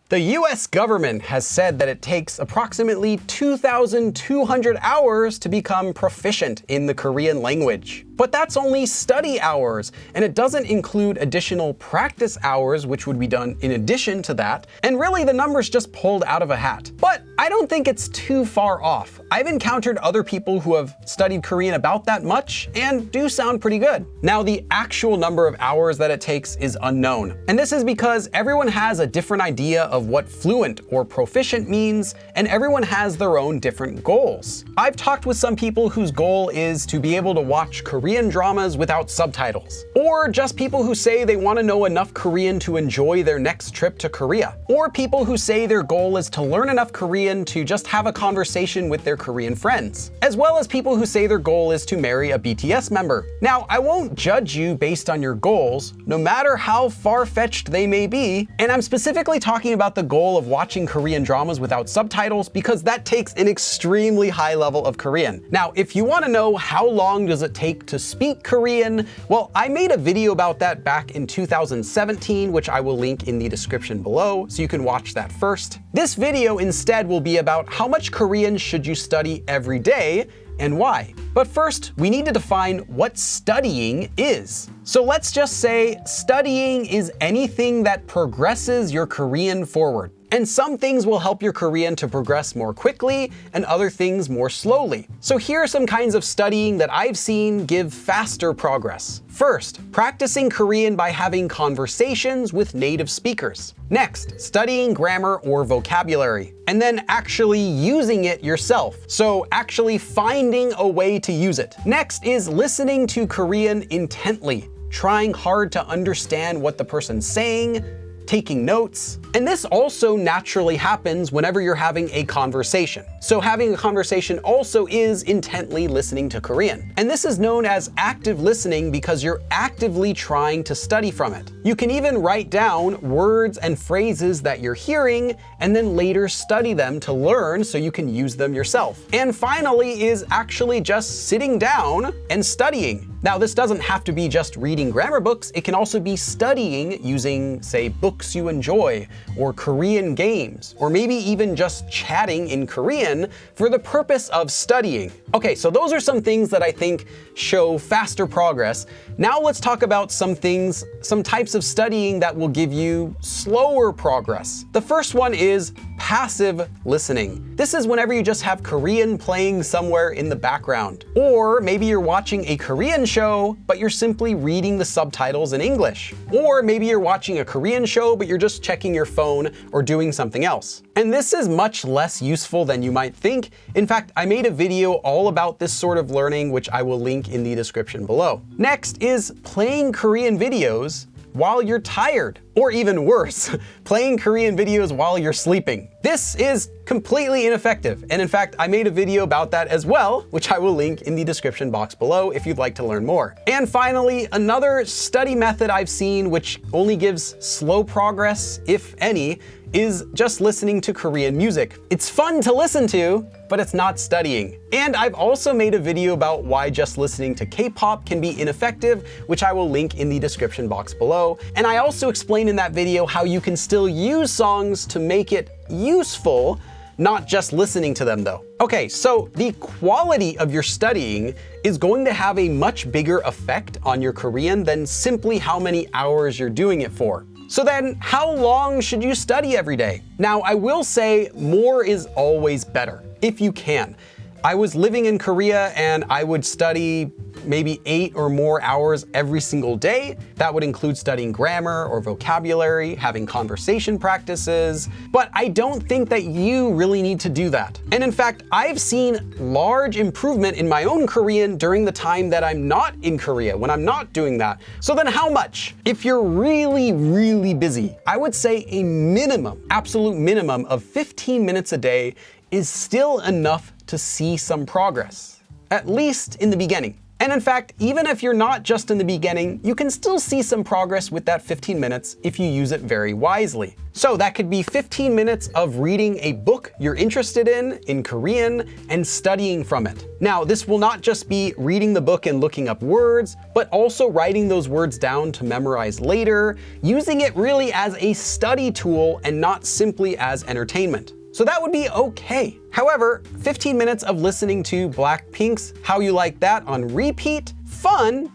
The US government has said that it takes approximately 2,200 hours to become proficient in the Korean language. But that's only study hours, and it doesn't include additional practice hours, which would be done in addition to that. And really, the number's just pulled out of a hat. But I don't think it's too far off. I've encountered other people who have studied Korean about that much and do sound pretty good. Now, the actual number of hours that it takes is unknown. And this is because everyone has a different idea of what fluent or proficient means, and everyone has their own different goals. I've talked with some people whose goal is to be able to watch Korean dramas without subtitles, or just people who say they want to know enough Korean to enjoy their next trip to Korea, or people who say their goal is to learn enough Korean to just have a conversation with their Korean friends, as well as people who say their goal is to marry a BTS member. Now, I won't judge you based on your goals, no matter how far-fetched they may be, and I'm specifically talking about the goal of watching Korean dramas without subtitles because that takes an extremely high level of Korean. Now, if you want to know how long does it take to speak Korean, well, I made a video about that back in 2017, which I will link in the description below, so you can watch that first. This video instead will be about how much Korean should you study every day and why. But first, we need to define what studying is. So let's just say studying is anything that progresses your Korean forward. And some things will help your Korean to progress more quickly and other things more slowly. So here are some kinds of studying that I've seen give faster progress. First, practicing Korean by having conversations with native speakers. Next, studying grammar or vocabulary, and then actually using it yourself. So actually finding a way to use it. Next is listening to Korean intently, trying hard to understand what the person's saying, taking notes. And this also naturally happens whenever you're having a conversation. So having a conversation also is intently listening to Korean. And this is known as active listening because you're actively trying to study from it. You can even write down words and phrases that you're hearing and then later study them to learn so you can use them yourself. And finally is actually just sitting down and studying. Now, this doesn't have to be just reading grammar books. It can also be studying using, say, books you enjoy, or Korean games, or maybe even just chatting in Korean for the purpose of studying. Okay, so those are some things that I think show faster progress. Now let's talk about some types of studying that will give you slower progress. The first one is passive listening. This is whenever you just have Korean playing somewhere in the background. Or maybe you're watching a Korean show, but you're simply reading the subtitles in English. Or maybe you're watching a Korean show, but you're just checking your phone or doing something else. And this is much less useful than you might think. In fact, I made a video all about this sort of learning, which I will link in the description below. Next is playing Korean videos while you're tired, or even worse, playing Korean videos while you're sleeping. This is completely ineffective, and in fact, I made a video about that as well, which I will link in the description box below if you'd like to learn more. And finally, another study method I've seen which only gives slow progress, if any, is just listening to Korean music. It's fun to listen to, but it's not studying. And I've also made a video about why just listening to K-pop can be ineffective, which I will link in the description box below. And I also explain in that video how you can still use songs to make it useful, not just listening to them though. Okay, so the quality of your studying is going to have a much bigger effect on your Korean than simply how many hours you're doing it for. So then, how long should you study every day? Now, I will say more is always better, if you can. I was living in Korea and I would study maybe 8 or more hours every single day. That would include studying grammar or vocabulary, having conversation practices, but I don't think that you really need to do that. And in fact, I've seen large improvement in my own Korean during the time that I'm not in Korea, when I'm not doing that. So then how much? If you're really, really busy, I would say a minimum, absolute minimum of 15 minutes a day is still enough to see some progress, at least in the beginning. And in fact, even if you're not just in the beginning, you can still see some progress with that 15 minutes if you use it very wisely. So that could be 15 minutes of reading a book you're interested in Korean and studying from it. Now, this will not just be reading the book and looking up words, but also writing those words down to memorize later, using it really as a study tool and not simply as entertainment. So that would be okay. However, 15 minutes of listening to Blackpink's How You Like That on repeat, fun,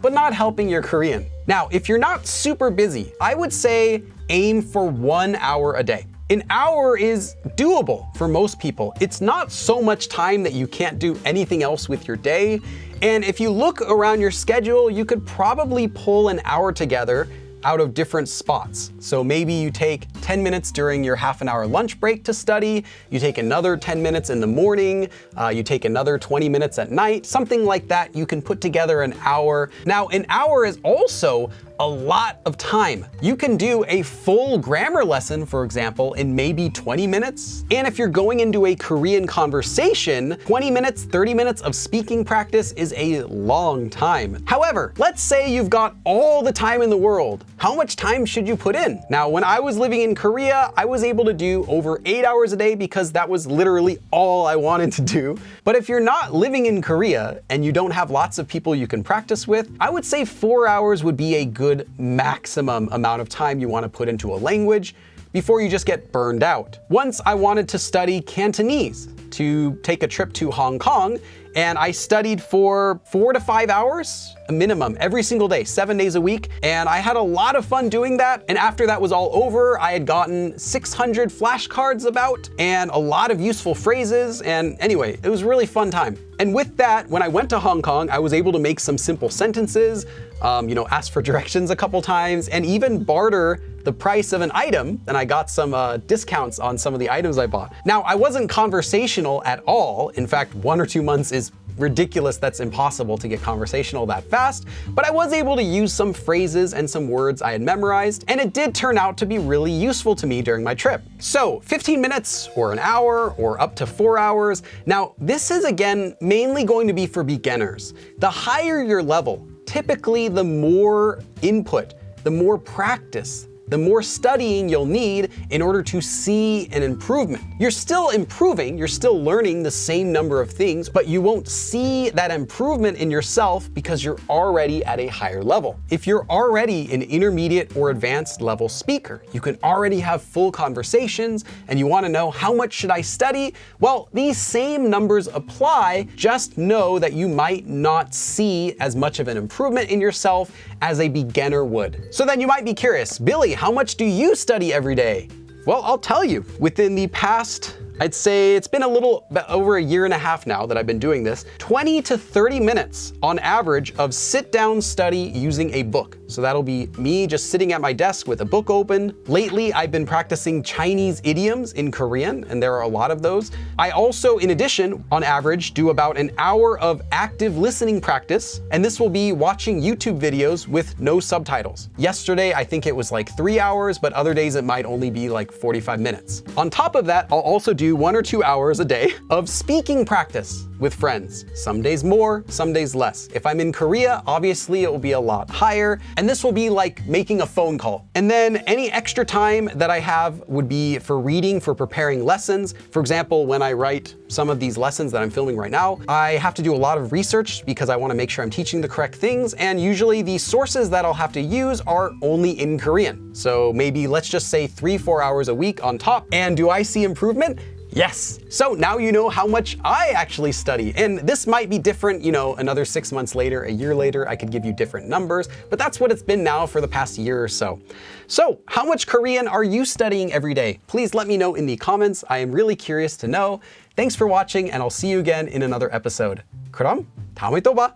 but not helping your Korean. Now, if you're not super busy, I would say aim for 1 hour a day. An hour is doable for most people. It's not so much time that you can't do anything else with your day. And if you look around your schedule, you could probably pull an hour together out of different spots. So maybe you take 10 minutes during your half-an-hour lunch break to study, you take another 10 minutes in the morning, you take another 20 minutes at night, something like that. You can put together an hour. Now, an hour is also a lot of time. You can do a full grammar lesson, for example, in maybe 20 minutes. And if you're going into a Korean conversation, 20 minutes, 30 minutes of speaking practice is a long time. However, let's say you've got all the time in the world. How much time should you put in? Now, when I was living in Korea, I was able to do over 8 hours a day because that was literally all I wanted to do. But if you're not living in Korea and you don't have lots of people you can practice with, I would say 4 hours would be a good maximum amount of time you want to put into a language before you just get burned out. Once I wanted to study Cantonese to take a trip to Hong Kong, and I studied for 4 to 5 hours, a minimum, every single day, 7 days a week. And I had a lot of fun doing that. And after that was all over, I had gotten 600 flashcards about and a lot of useful phrases. And anyway, it was a really fun time. And with that, when I went to Hong Kong, I was able to make some simple sentences, ask for directions a couple times, and even barter the price of an item, and I got some discounts on some of the items I bought. Now, I wasn't conversational at all. In fact, 1 or 2 months is ridiculous. That's impossible to get conversational that fast, but I was able to use some phrases and some words I had memorized, and it did turn out to be really useful to me during my trip. So 15 minutes or an hour or up to 4 hours. Now, this is again mainly going to be for beginners. The higher your level, typically the more input, the more practice, the more studying you'll need in order to see an improvement. You're still improving, you're still learning the same number of things, but you won't see that improvement in yourself because you're already at a higher level. If you're already an intermediate or advanced level speaker, you can already have full conversations and you want to know how much should I study? Well, these same numbers apply, just know that you might not see as much of an improvement in yourself as a beginner would. So then you might be curious, Billy, how much do you study every day? Well, I'll tell you, within the past, I'd say it's been a little over 1.5 years now that I've been doing this, 20 to 30 minutes on average of sit down study using a book. So that'll be me just sitting at my desk with a book open. Lately, I've been practicing Chinese idioms in Korean, and there are a lot of those. I also, in addition, on average, do about an hour of active listening practice, and this will be watching YouTube videos with no subtitles. Yesterday, I think it was like 3 hours, but other days it might only be like 45 minutes. On top of that, I'll also do 1 or 2 hours a day of speaking practice with friends. Some days more, some days less. If I'm in Korea, obviously it will be a lot higher, and this will be like making a phone call. And then any extra time that I have would be for reading, for preparing lessons. For example, when I write some of these lessons that I'm filming right now, I have to do a lot of research because I want to make sure I'm teaching the correct things, and usually the sources that I'll have to use are only in Korean. So maybe let's just say 3-4 hours a week on top. And do I see improvement? Yes. So now you know how much I actually study. And this might be different, another 6 months later, a year later, I could give you different numbers, but that's what it's been now for the past year or so. So how much Korean are you studying every day? Please let me know in the comments. I am really curious to know. Thanks for watching, and I'll see you again in another episode. 그럼 다음에 또 봐.